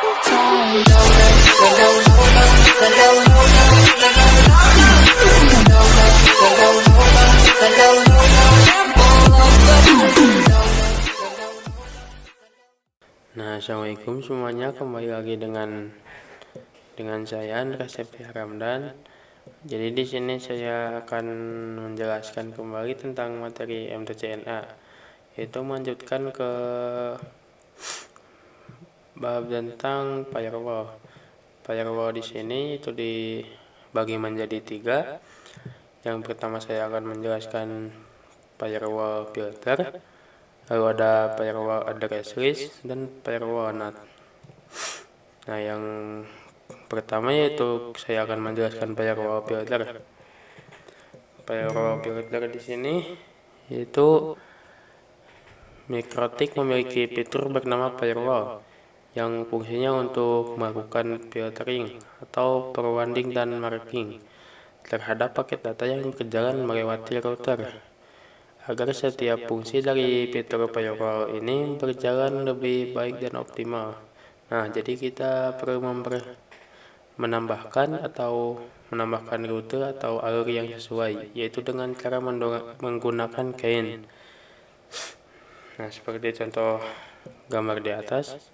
Nah, assalamualaikum semuanya, kembali lagi dengan saya Andra Septi Ramdan. Jadi di sini saya akan menjelaskan kembali tentang materi MTCNA, yaitu melanjutkan ke bab tentang firewall. Firewall di sini itu dibagi menjadi 3. Yang pertama saya akan menjelaskan firewall filter, lalu ada firewall address list dan firewall NAT. Nah, yang pertama yaitu saya akan menjelaskan firewall filter. Firewall filter di sini yaitu Mikrotik memiliki fitur bernama firewall yang fungsinya untuk melakukan filtering atau forwarding dan marking terhadap paket data yang berjalan melewati router, agar setiap fungsi dari fitur firewall ini berjalan lebih baik dan optimal. Nah, jadi kita perlu menambahkan rute atau alur yang sesuai, yaitu dengan cara menggunakan CAN. Nah, seperti contoh gambar di atas.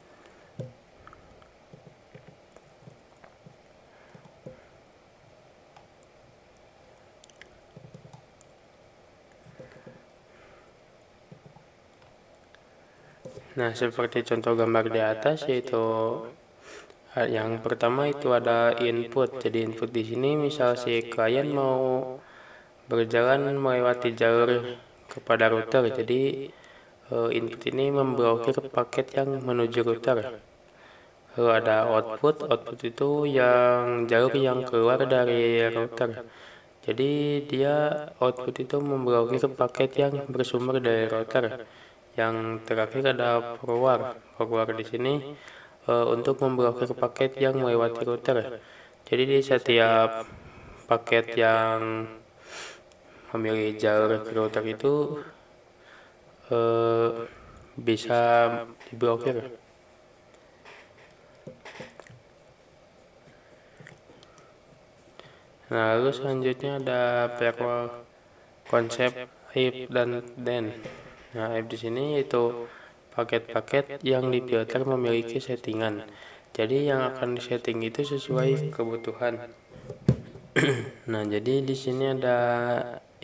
Nah, seperti contoh gambar di atas, yaitu yang pertama itu ada input. Jadi input di sini misal si klien mau berjalan melewati jalur kepada router. Jadi input ini memblokir paket yang menuju router. Lalu ada output. Output itu yang jalur yang keluar dari router. Jadi dia output itu memblokir paket yang bersumber dari router. Yang terakhir ada forward. Forward di sini untuk memblokir paket yang melewati router. Jadi di setiap paket yang memilih jalur ke router itu bisa diblokir. Nah, lalu selanjutnya ada firewall konsep if dan then. Nah, if di sini yaitu paket-paket yang difilter memiliki settingan. Jadi yang akan disetting itu sesuai kebutuhan. Nah, jadi di sini ada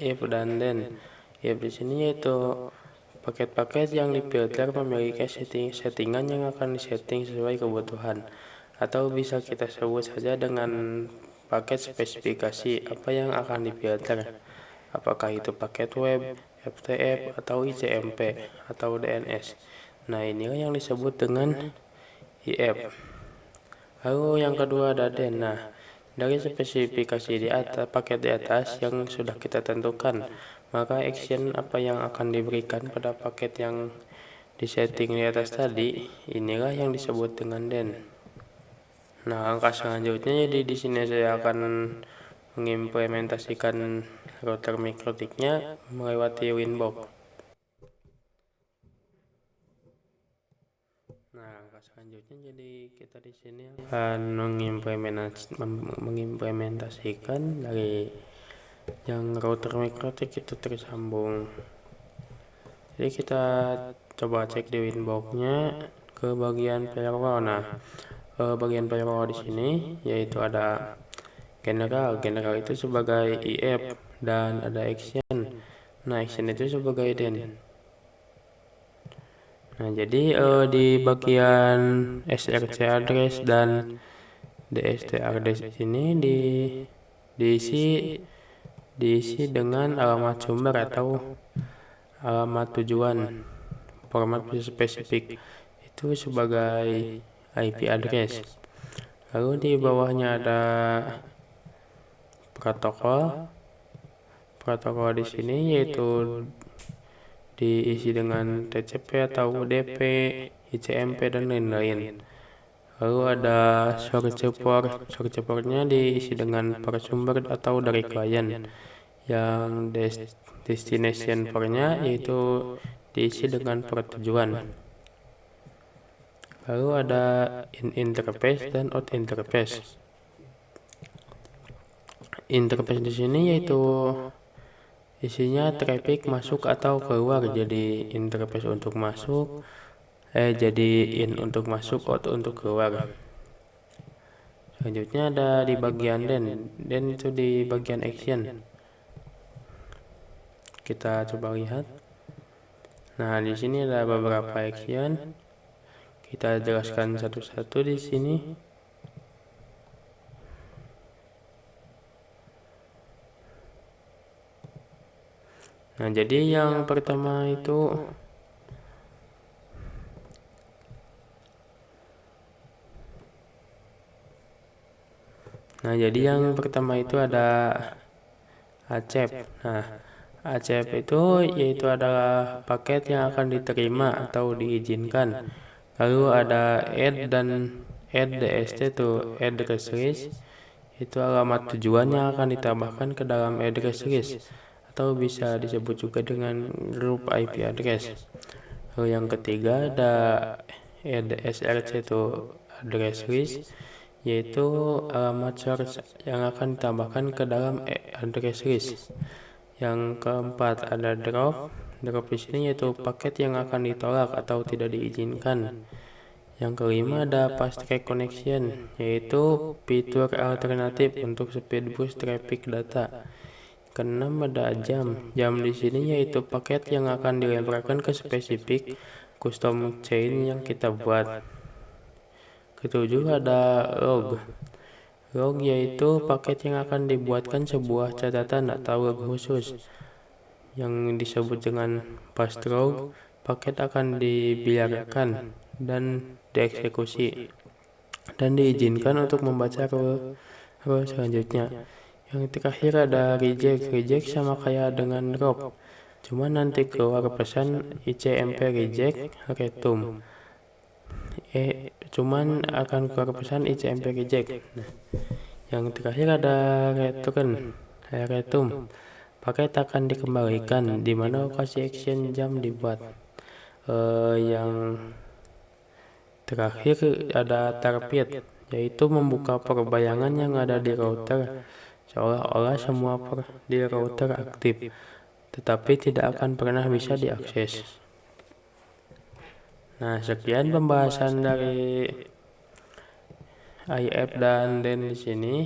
if dan then. If di sini yaitu paket-paket yang difilter memiliki settingan yang akan disetting sesuai kebutuhan, atau bisa kita sebut saja dengan paket spesifikasi apa yang akan difilter. Apakah itu paket web, FTP, atau ICMP, atau DNS. Nah, inilah yang disebut dengan IF. Lalu yang kedua ada then. Nah, dari spesifikasi di atas, paket di atas yang sudah kita tentukan, maka action apa yang akan diberikan pada paket yang disetting di atas tadi, inilah yang disebut dengan then. Nah, langkah selanjutnya jadi di sini saya akan mengimplementasikan router mikrotiknya melewati Winbox. Nah, langkah selanjutnya jadi kita di sini akan mengimplementasikan dari yang router mikrotik itu tersambung. Jadi kita coba cek di Winbox-nya ke bagian firewall. Nah, bagian firewall di sini yaitu ada general itu sebagai IF dan ada action. Nah, action itu sebagai then. Nah, jadi di bagian SRC address dan DST address ini diisi dengan alamat sumber atau alamat tujuan format spesifik itu sebagai IP address. Lalu di bawahnya ada protokol di sini yaitu diisi dengan TCP atau UDP, ICMP dan lain-lain. Lalu ada source support-nya diisi dengan sumber atau dari klien. Yang destination port-nya yaitu diisi dengan port tujuan. Lalu ada in interface dan out interface. Interface di sini yaitu isinya traffic masuk atau keluar. Jadi interface untuk masuk, jadi in untuk masuk, out untuk keluar. Selanjutnya ada di bagian then itu di bagian action. Kita coba lihat. Nah, di sini ada beberapa action. Kita jelaskan satu-satu di sini. Nah, jadi yang pertama itu ada accept. Nah, accept itu yaitu adalah paket yang akan diterima atau diizinkan. Lalu ada add DST to address list, itu alamat tujuan yang akan ditambahkan ke dalam address list atau bisa disebut juga dengan group IP address. Lalu yang ketiga ada add src to address list, yaitu alamat source yang akan ditambahkan ke dalam address list. Yang keempat ada drop di sini yaitu paket yang akan ditolak atau tidak diizinkan. Yang kelima ada fast track connection, yaitu fitur alternatif untuk speed boost traffic data. Keenam ada jam di sini yaitu paket yang akan dilemparkan ke spesifik custom chain yang kita buat. Ketujuh ada log yaitu paket yang akan dibuatkan sebuah catatan atau log khusus yang disebut dengan fast log. Paket akan dibiarkan dan dieksekusi dan diizinkan untuk membaca row selanjutnya. Yang terakhir ada reject sama kayak dengan drop, cuma nanti keluar pesan icmp reject return, cuman akan keluar pesan icmp reject. Nah, yang terakhir ada return. Paket akan dikembalikan di mana lokasi action jam dibuat. Yang terakhir ada target, yaitu membuka perbayangan yang ada di router seolah-olah semua di router aktif, tetapi tidak akan pernah bisa diakses. Nah, sekian pembahasan dari IF dan DEN di sini.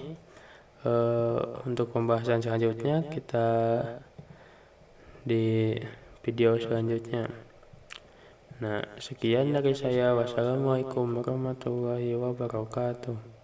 Untuk pembahasan selanjutnya kita di video selanjutnya. Nah, sekian dari saya. Wassalamualaikum warahmatullahi wabarakatuh.